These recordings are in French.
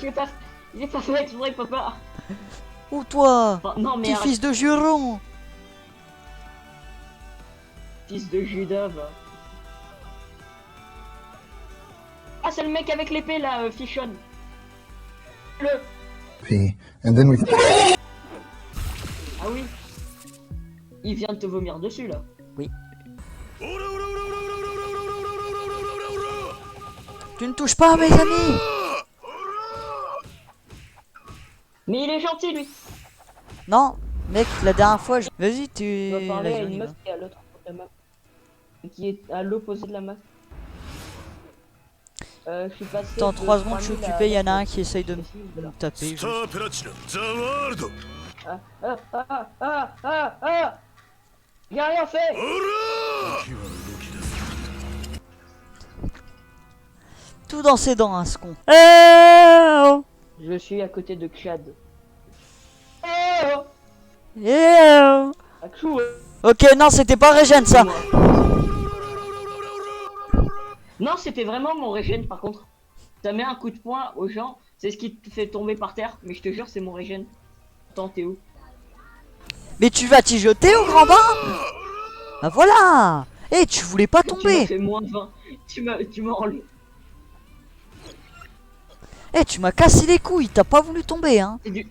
j'ai pas fait exprès, papa. Ou toi, Enfin, non, mais petit arrête, fils de juron. fils de Judas, va. Ah, c'est le mec avec l'épée là, Fichon. Le. And then we. Ah oui. Il vient de te vomir dessus là. Oui. Tu ne touches pas à mes amis. Mais il est gentil lui. Non, mec, la dernière fois, vas-y, On tu... va parler à Vas-y, on une y meuf va. qui est à l'autre bout de la map. Qui est à l'opposé de la map. Je suis passé. Attends, de 3 secondes, je suis 3000 à occupé, y'en a un qui essaye de me voilà. taper. juste. Ah J'ai rien fait. Tout dans ses dents, hein, ce con. Oh Je suis à côté de Chad. oh. Achou, Ok, non, c'était pas Régène, ça. Non, c'était vraiment mon régène par contre. Ça met un coup de poing aux gens, c'est ce qui te fait tomber par terre, mais je te jure, c'est mon régène. Attends, t'es où? Mais tu vas t'y jeter au grand bain. Ah voilà. Eh, tu voulais pas Tu m'as tomber. fait moins 20. Tu m'as enlevé. Eh, tu m'as cassé les couilles, t'as pas voulu tomber, hein. C'est du...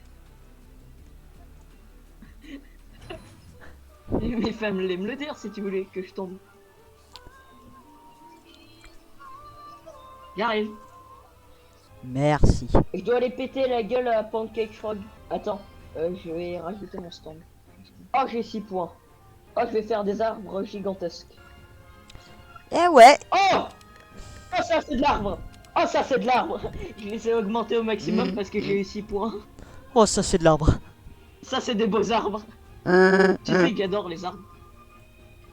Mes femmes allaient me le dire si tu voulais que je tombe. J'arrive. Merci. Je dois aller péter la gueule à Pancake Frog. Attends, je vais rajouter mon stand. Oh, j'ai 6 points. Oh, je vais faire des arbres gigantesques. Eh ouais. Oh, oh, ça c'est de l'arbre. Oh, ça c'est de l'arbre. Je les ai augmentés au maximum parce que j'ai eu 6 points. Oh, ça c'est de l'arbre. Ça c'est des beaux arbres. Tu sais que j'adore les arbres.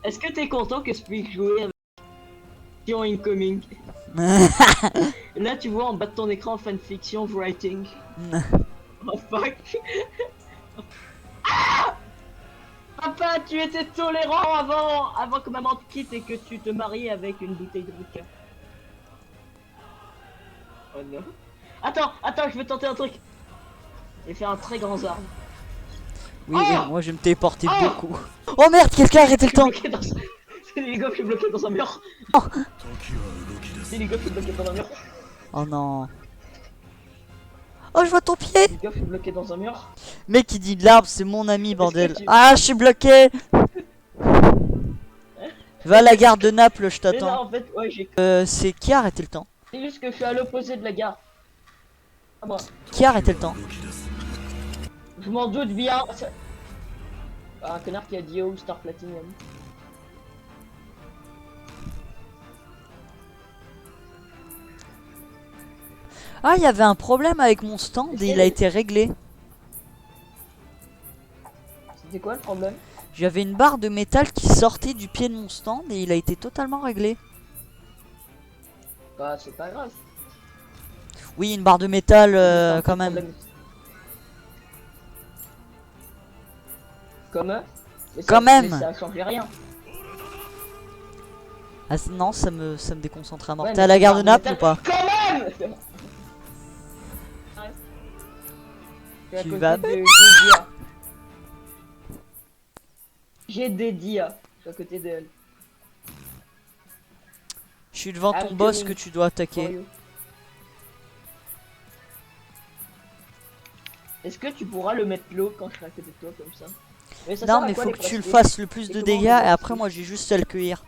Est-ce que t'es content que je puisse jouer avec Fiction Incoming? Là tu vois en bas de ton écran fanfiction writing. Oh fuck. Ah, papa, tu étais tolérant avant que maman te quitte et que tu te maries avec une bouteille de vodka. Oh non. Attends, je vais tenter un truc. Je vais faire un très grand arbre. Oui, Oh et moi je vais me téléporter Oh beaucoup. Oh merde, quelqu'un a arrêté le temps. C'est les gars, je suis bloqué dans un mur. Oh. C'est les gars, je suis bloqué dans un mur. Oh non. Oh, je vois ton pied. Les gars, je suis bloqué dans un mur. Mec qui dit l'arbre, c'est mon ami, bordel. tu- Ah, je suis bloqué. Va à la gare de Naples, je Mais là, t'attends. en fait, ouais, j'ai. C'est qui a arrêté le temps? C'est juste que je suis à l'opposé de la gare. Ah, moi. Qui a arrêté le temps? Je m'en doute bien. Un connard qui a dit oh Star Platinum. Ah, il y avait un problème avec mon stand et il a été réglé. C'était quoi le problème? J'avais une barre de métal qui sortait du pied de mon stand et il a été totalement réglé. Bah, c'est pas grave. Oui, une barre de métal C'est un quand même. problème. Comment? Mais Quand même. Mais ça a changé rien. Ah non, ça me déconcentre à mort. Ouais, T'es à mais la c'est gare pas de Naples métal. ou pas? Quand même. Je suis à Tu côté vas- de Dia. J'ai des Dia. Je suis à côté d'elle. Je suis devant Ah, ton boss coming que tu dois for attaquer. you. Est-ce que tu pourras le mettre low quand je serai à côté de toi comme ça? Mais ça sert Non, à mais quoi, faut les que tu le prestiges? fasses le plus Et de comment dégâts on et va après faire moi j'ai juste à le cueillir.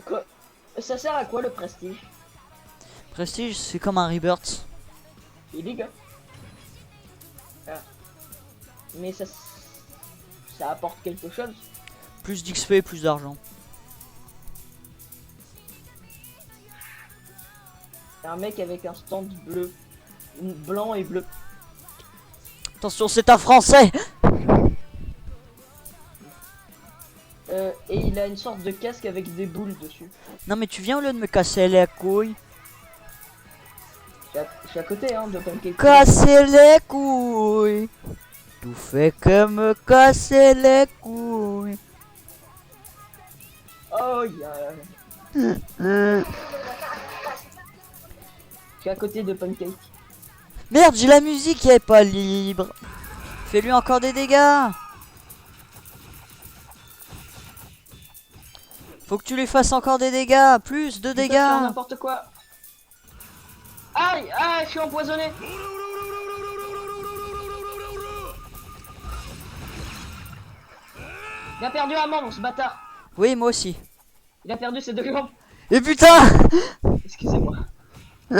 Quoi? Ça sert à quoi le prestige? Prestige, c'est comme un rebirth. Il est gars. Ah. Mais ça apporte quelque chose. Plus d'XP, plus d'argent. C'est un mec avec un stand bleu. Blanc et bleu. Attention, c'est un français. Et il a une sorte de casque avec des boules dessus. Non mais tu viens au lieu de me casser les couilles. Je suis à côté hein, de Pancake. Casser les couilles. Tout fait que me casser les couilles. Oh, il y a Je suis à côté de Pancake. Merde, j'ai la musique qui est pas libre. Fais-lui encore des dégâts. Faut que tu lui fasses encore des dégâts. Plus de Ils peuvent faire dégâts. n'importe quoi. Aïe, aïe, je suis empoisonné. Il a perdu un membre, ce bâtard. Oui, moi aussi. Il a perdu ses 2 jambes. Et putain, Excusez-moi. il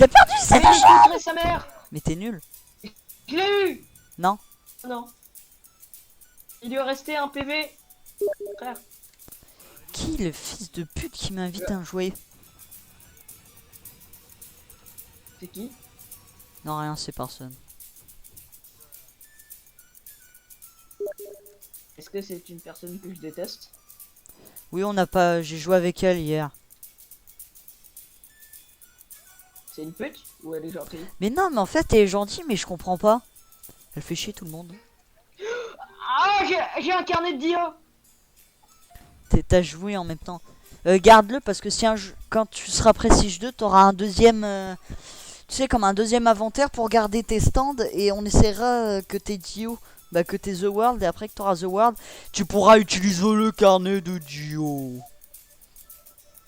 a perdu sa Mais il jambe. a tué sa mère. Mais t'es nul. Je l'ai eu. Non. Non. Il lui est resté un PV. Frère. Qui le fils de pute qui m'invite à jouer? C'est qui? Non, rien, c'est personne. Est-ce que c'est une personne que je déteste? Oui, on n'a pas. J'ai joué avec elle hier. C'est une pute ou elle est gentille? Mais non, mais en fait, elle est gentille, mais je comprends pas. Elle fait chier tout le monde. Ah, j'ai un carnet de Dio. T'as joué en même temps. Garde-le parce que si quand tu seras Prestige 2, t'auras un deuxième. Tu sais, comme un deuxième inventaire pour garder tes stands et on essaiera que tes Dio. Bah, que t'es The World et après que t'auras The World, tu pourras utiliser le carnet de Dio.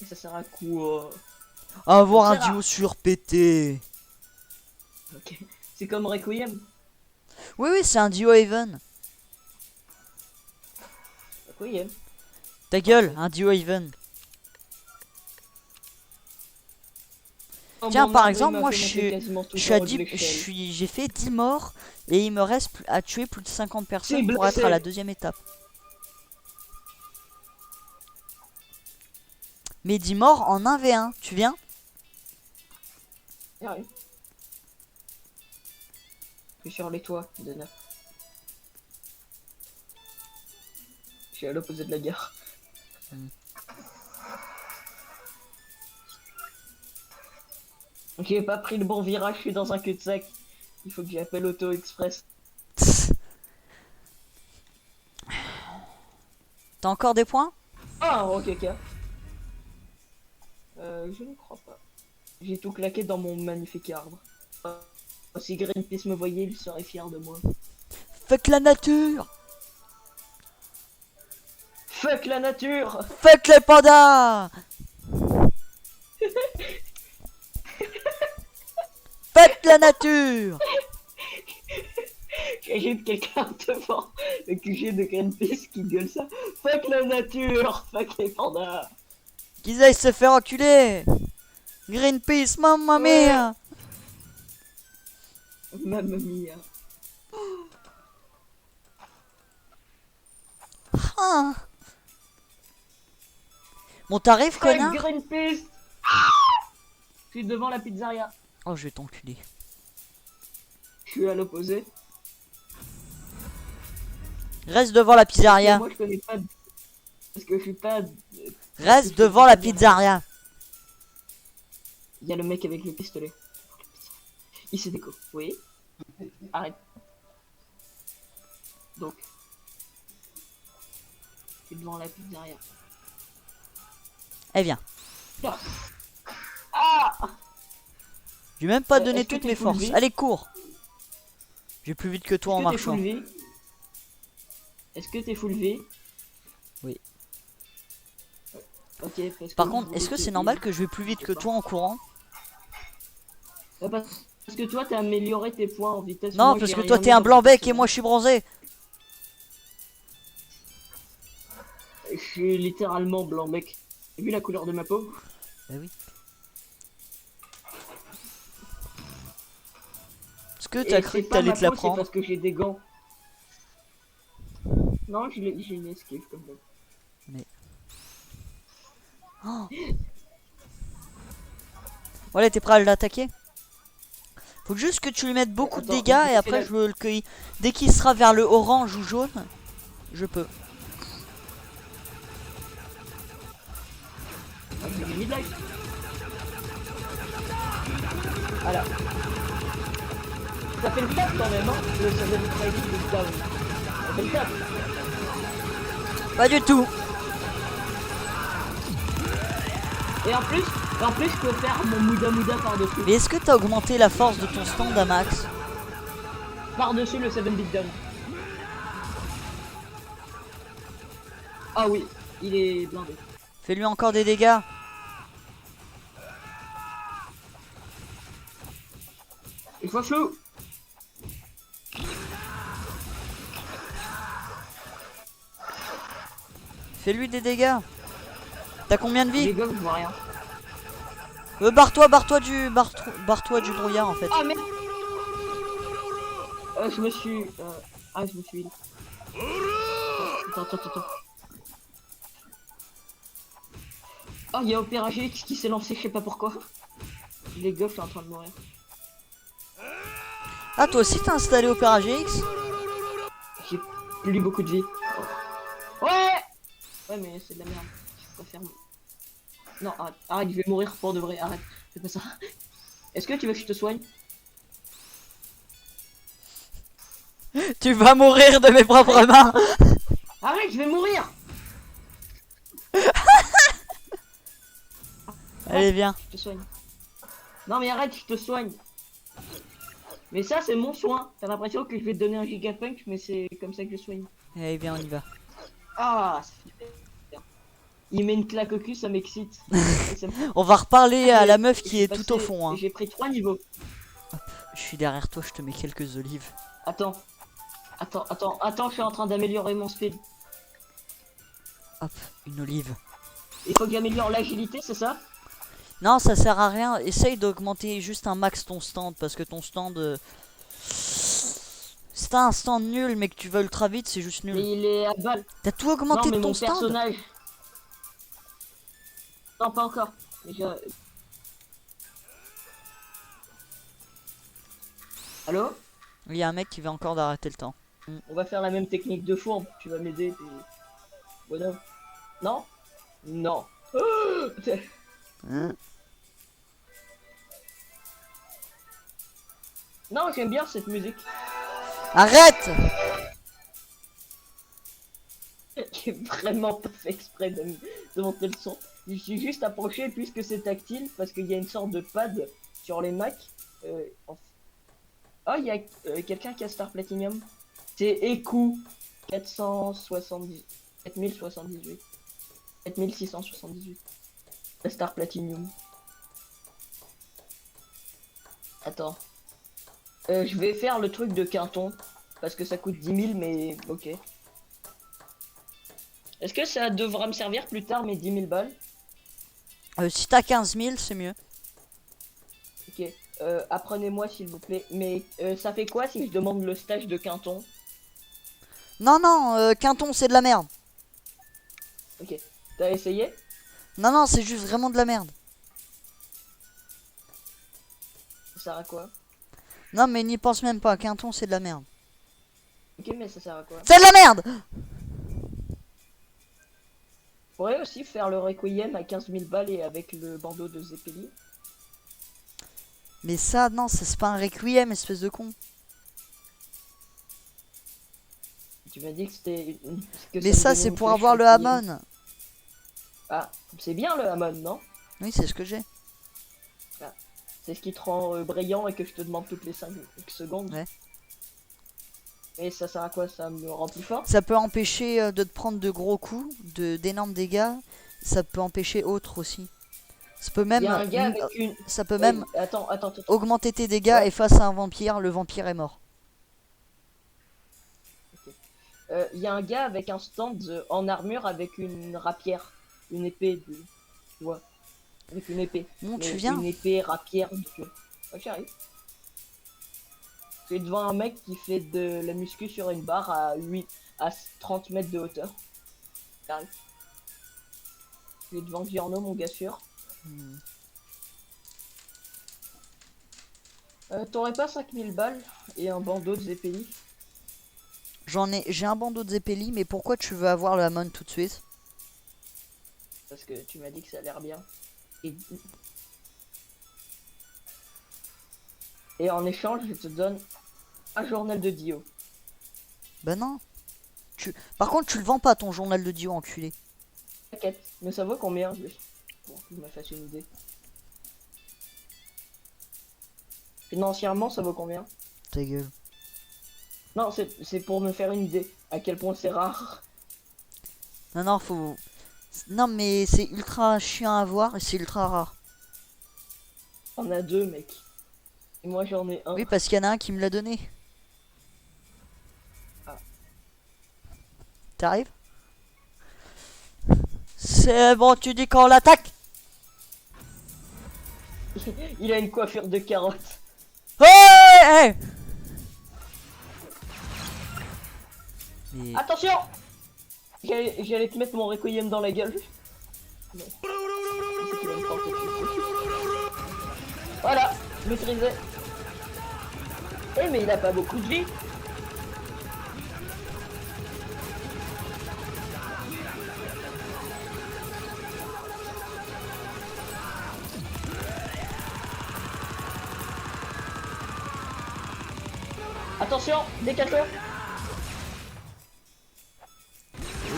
Et ça sert à quoi? Avoir Ça un sert à- Dio surpété. Ok. C'est comme Requiem. Oui, oui, c'est un Dio Haven. Requiem. Ta gueule, un Dio Haven. Tiens, par exemple, moi, j'ai fait 10 morts et il me reste à tuer plus de 50 personnes pour être à la deuxième étape. Mais 10 morts en 1v1, tu viens? J'arrive. Je suis sur les toits de Naples. Je suis à l'opposé de la gare. J'ai pas pris le bon virage, je suis dans un cul-de-sac. Il faut que j'appelle Auto Express. T'as encore des points? Ah, ok, ok. Je ne crois pas. J'ai tout claqué dans mon magnifique arbre. Si Greenpeace me voyait, il serait fier de moi. Fuck la nature! Fuck la nature! Fuck les pandas! Fuck la nature! J'ai quelqu'un devant le QG de Greenpeace qui gueule ça. Fuck la nature! Fuck les pandas! Qu'ils aillent se faire enculer! Greenpeace, mamma mia! Mamma mia! Ah. Bon, t'arrives, Fuck connard? Greenpeace! Je suis devant la pizzeria. Oh, je vais t'enculer. Je suis à l'opposé. Reste devant la pizzeria. Moi je connais pas. Parce que je suis pas. Reste devant la pizzeria. Il y a le mec avec le pistolet. Il s'est déco. Oui. Arrête. Donc. Je suis devant la pizzeria. Eh viens. Là. Ah! Je vais même pas Est-ce donner que toutes t'es mes full forces. vie? Allez, cours. Je vais plus vite que toi en Est-ce que t'es marchant. full vie? Est-ce que t'es full vie? Oui. Ok, parce Par que contre, est-ce que c'est normal que je vais plus vite que toi en courant? Parce que toi t'as amélioré tes points en vitesse. Non, moi, parce j'ai que rien toi mis t'es un dans blanc-bec mon et moi je suis bronzé. Je suis littéralement blanc mec. T'as vu la couleur de ma peau? Bah oui. Est-ce que t'as Et cru c'est que pas t'allais ma te la peau, c'est prendre? parce que j'ai des gants. Non, j'ai une esquive comme ça. Mais... Oh. Voilà, t'es prêt à l'attaquer? Faut juste que tu lui mettes beaucoup de Attends, dégâts et j'ai après fait la- je veux le cueillir. Dès qu'il sera vers le orange ou jaune, je peux. Ah, j'ai mis de life. Voilà. Ça fait le taf quand même, hein, le 7 Friday de down. Ça fait le taf. Pas du tout. Et en plus, je peux faire mon Mouda Mouda par-dessus. Mais est-ce que t'as augmenté la force de ton stand à max? Par-dessus le 7 bit down. Ah oui, il est blindé. Fais-lui encore des dégâts. Il faut flou. Fais-lui des dégâts. T'as combien de Les vie? gars, je vois rien. Barre-toi du brouillard en fait. Ah merde. Je me suis... Ah, je me suis... Attends. Oh, il y a Opéra GX qui s'est lancé, je sais pas pourquoi. Les gars, je suis en train de mourir. Ah, toi aussi t'as installé Opera GX? J'ai plus beaucoup de vie. Ouais. Ouais, mais c'est de la merde. Je préfère... Non, arrête, je vais mourir pour de vrai, arrête. Fais pas ça. Est-ce que tu veux que je te soigne? Tu vas mourir de mes propres mains. Arrête, je vais mourir. Allez, viens. Je te soigne. Non mais arrête, je te soigne. Mais ça c'est mon soin. T'as l'impression que je vais te donner un gigapunk, mais c'est comme ça que je soigne. Allez, viens, on y va. Ah, ça fait bien. Il met une claque au cul, ça m'excite. On va reparler à la meuf qui est tout au fond. Hein. J'ai pris 3 niveaux. Je suis derrière toi, je te mets quelques olives. Attends, je suis en train d'améliorer mon speed. Hop, une olive. Il faut que j'améliore l'agilité, c'est ça? Non, ça sert à rien. Essaye d'augmenter juste un max ton stand parce que ton stand. Si t'as un stand nul mais que tu vas ultra vite, c'est juste nul. Mais il est à balle. T'as tout augmenté Non, mais de ton mon stand? personnage. Non, pas encore. Mais Allô? Il y a un mec qui va encore d'arrêter le temps. On va faire la même technique de fourbe. Tu vas m'aider, t'es... Bonhomme. Non? Non. Hein? Non, j'aime bien cette musique. Arrête! J'ai vraiment pas fait exprès de monter le son. Je suis juste approché puisque c'est tactile, parce qu'il y a une sorte de pad sur les Mac. Oh, il y a quelqu'un qui a Star Platinum. C'est Eku 4078. 4678. La Star Platinum. Attends. Je vais faire le truc de Quinton. Parce que ça coûte 10 000, mais ok. Est-ce que ça devra me servir plus tard, mes 10 000 balles? Si t'as 15 000, c'est mieux. Ok. Apprenez-moi s'il vous plaît. Mais ça fait quoi si je demande le stage de Quinton? Non, Quinton, c'est de la merde. Ok. T'as essayé? Non, c'est juste vraiment de la merde. Ça sert à quoi? Non, mais n'y pense même pas. Quinton, c'est de la merde. Ok, mais ça sert à quoi? C'est de la merde! On pourrait aussi faire le Requiem à 15 000 balles et avec le bandeau de Zeppeli. Mais ça, non, ça c'est pas un requiem, espèce de con. Tu m'as dit que c'était... Mais ça, c'est pour avoir le Hamon. Ah, c'est bien le Hamon, non? Oui, c'est ce que j'ai. C'est ce qui te rend brillant et que je te demande toutes les 5 secondes. Ouais. Et ça sert à quoi? Ça me rend plus fort? Ça peut empêcher de te prendre de gros coups, d'énormes dégâts. Ça peut empêcher autre aussi. Ça peut même, Il y a un gars avec une... ça peut Ouais, même attends. augmenter tes dégâts Ouais. et face à un vampire, le vampire est mort. Il y a un gars avec un stand en armure avec une rapière. Une épée de... Tu vois? Avec une épée. Bon, Mais tu viens. Une épée, rapière, tu vois. Ouais, j'arrive. Je suis devant un mec qui fait de la muscu sur une barre à 30 mètres de hauteur. J'arrive. Je suis devant Giorno, mon gars sûr. T'aurais pas 5000 balles et un bandeau de Zeppeli? J'ai un bandeau de Zeppeli, mais pourquoi tu veux avoir le Hamon tout de suite? Parce que tu m'as dit que ça a l'air bien. Et en échange, je te donne un journal de Dio. Bah non. Par contre, tu le vends pas ton journal de Dio, enculé. T'inquiète, mais ça vaut combien juste? pour que je me fasse une idée. Financièrement, ça vaut combien? Ta gueule. Non, c'est pour me faire une idée. À quel point c'est rare. Non, non, faut... Non, mais c'est ultra chiant à voir et c'est ultra rare. On a deux, mec. Et moi, j'en ai un. Oui, parce qu'il y en a un qui me l'a donné. Ah. T'arrives? C'est bon, tu dis qu'on l'attaque? Il a une coiffure de carotte. Hey, hey. Mais... Attention! J'allais te mettre mon requiem dans la gueule. Non. C'est qu'il va me porter dessus. Voilà, maîtrisé. Eh mais il a pas beaucoup de vie. Attention, décale-toi.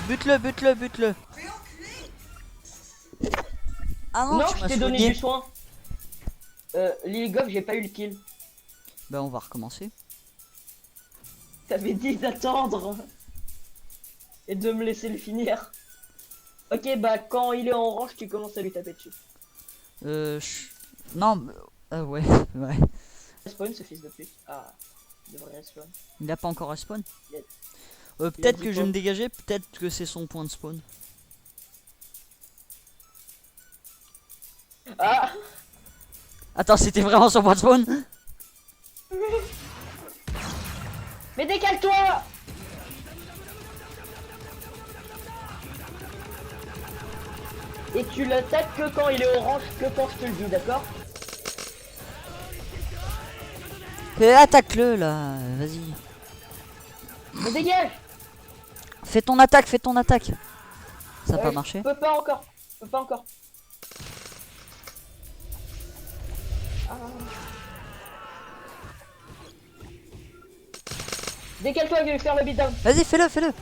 Bute-le, bute-le, bute-le. Ah non, Non, tu je m'as t'ai donné soigné. du soin. Lily j'ai pas eu le kill. Bah on va recommencer. T'avais dit d'attendre et de me laisser le finir. Ok, bah quand il est en orange, tu commences à lui taper dessus. Non, ouais, ouais. Spawn ce fils de pute. Ah, il devrait respawn. Il a pas encore respawn. Il a- Peut-être dit que je quoi vais me dégager, peut-être que c'est son point de spawn. Ah, Attends, c'était vraiment son point de spawn? mais décale-toi. Et tu l'attaques que quand il est orange, que quand je te le dis, d'accord? Attaque-le là, vas-y. Mais dégage. Fais ton attaque, fais ton attaque. Ça a pas Je marché. peux pas encore. Je peux pas encore. Ah. Décale-toi, je vais faire le beatdown. Vas-y, fais-le, fais-le.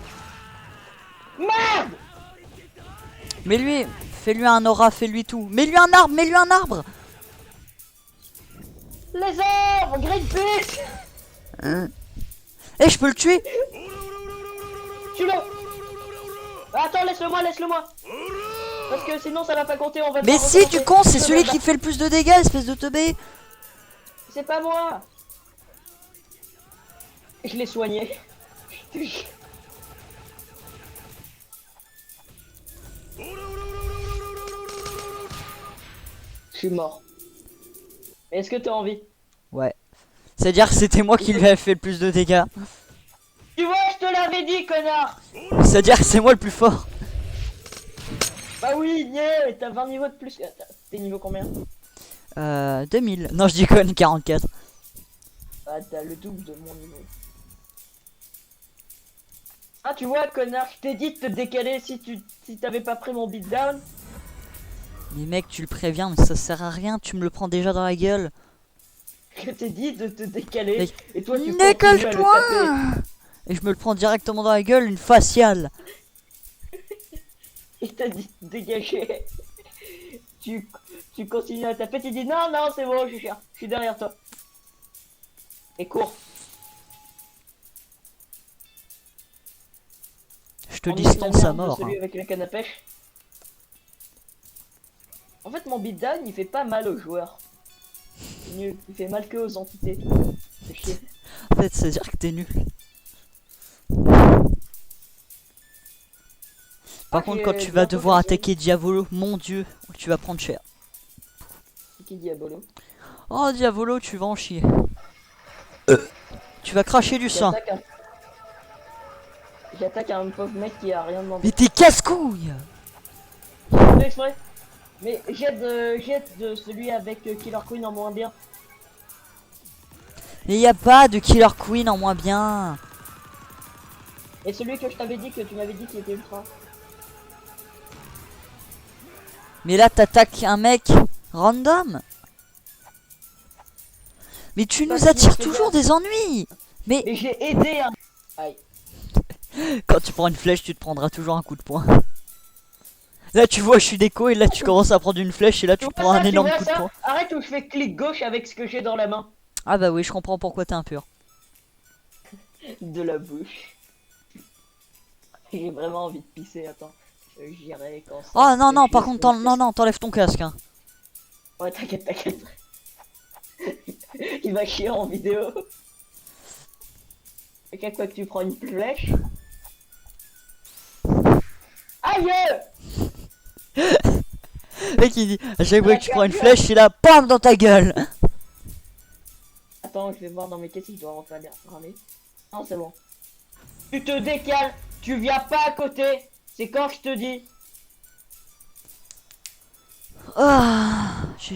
Merde! Mets-lui, fais-lui un aura, fais-lui tout. Mets-lui un arbre, mets-lui un arbre. Les arbres, great bitch! Eh, je peux le tuer. Tue-le! Attends, laisse-le-moi, laisse-le-moi! Parce que sinon ça va pas compter, on va Mais devoir si, recommencer. du con, c'est Je celui me qui bats. fait le plus de dégâts, espèce de teubé. C'est pas moi! Je l'ai soigné. Je te jure. Je suis mort. Mais est-ce que t'as envie? Ouais. C'est-à-dire que c'était moi qui lui ai fait le plus de dégâts. Tu vois, je te l'avais dit, connard! C'est-à-dire que c'est moi le plus fort. Bah oui, yeah, t'as 20 niveaux de plus. T'es niveau combien? 2000. Non, je déconne, 44. Ah, t'as le double de mon niveau. Ah, tu vois, connard, je t'ai dit de te décaler si t'avais pas pris mon beatdown. Mais mec, tu le préviens, mais ça sert à rien, tu me le prends déjà dans la gueule. Je t'ai dit de te décaler. Mais Et toi, tu continues à le décolle-toi. taper. Et je me le prends directement dans la gueule, une faciale. Il t'a dit de dégager. Tu continues à taper, tu dis non, non, c'est bon, je suis derrière toi. Et cours. Je te On est distance la à merde de mort. Celui Hein. avec la canne à pêche. En fait, mon beatdown, il fait pas mal aux joueurs. C'est nul. Il fait mal que aux entités. C'est chier. En fait, c'est-à-dire que t'es nul. Par Ah, contre, j'ai quand tu vas bientôt devoir personne. attaquer Diavolo, mon dieu, tu vas prendre cher. C'est qui Diabolo? Oh, Diavolo, tu vas en chier. Tu vas cracher du sang. J'attaque un pauvre mec qui a rien demandé. Mais t'es casse-couille. Je fais exprès. Mais jette de celui avec Killer Queen en moins bien. Mais y a pas de Killer Queen en moins bien. Et celui que je t'avais dit, que tu m'avais dit qu'il était ultra. Mais là, t'attaques un mec random. Mais tu Pas nous si, attires fais toujours gaffe. des ennuis. Mais Et j'ai aidé un. Aïe. quand tu prends une flèche, tu te prendras toujours un coup de poing. Là tu vois je suis déco et là tu commences à prendre une flèche et là tu Tu prends vois un ça, énorme tu coup vois de ça poing. Arrête où je fais clic gauche avec ce que j'ai dans la main. Ah bah oui je comprends pourquoi t'es impur. De la bouche. J'ai vraiment envie de pisser, attends. J'irai quand ça. Oh non non par juste contre mon non t'enlèves ton casque hein. Ouais, t'inquiète, t'inquiète. Il va chier en vidéo. Ok, quoi que tu prends une flèche. Aïe! Le mec il dit à chaque fois que tu prends une flèche il a PAM dans ta gueule. Attends, je vais voir dans mes caisses si je dois ramer. Non, c'est bon. Tu te décales, tu viens pas à côté. C'est quand je te dis. Ah, j'ai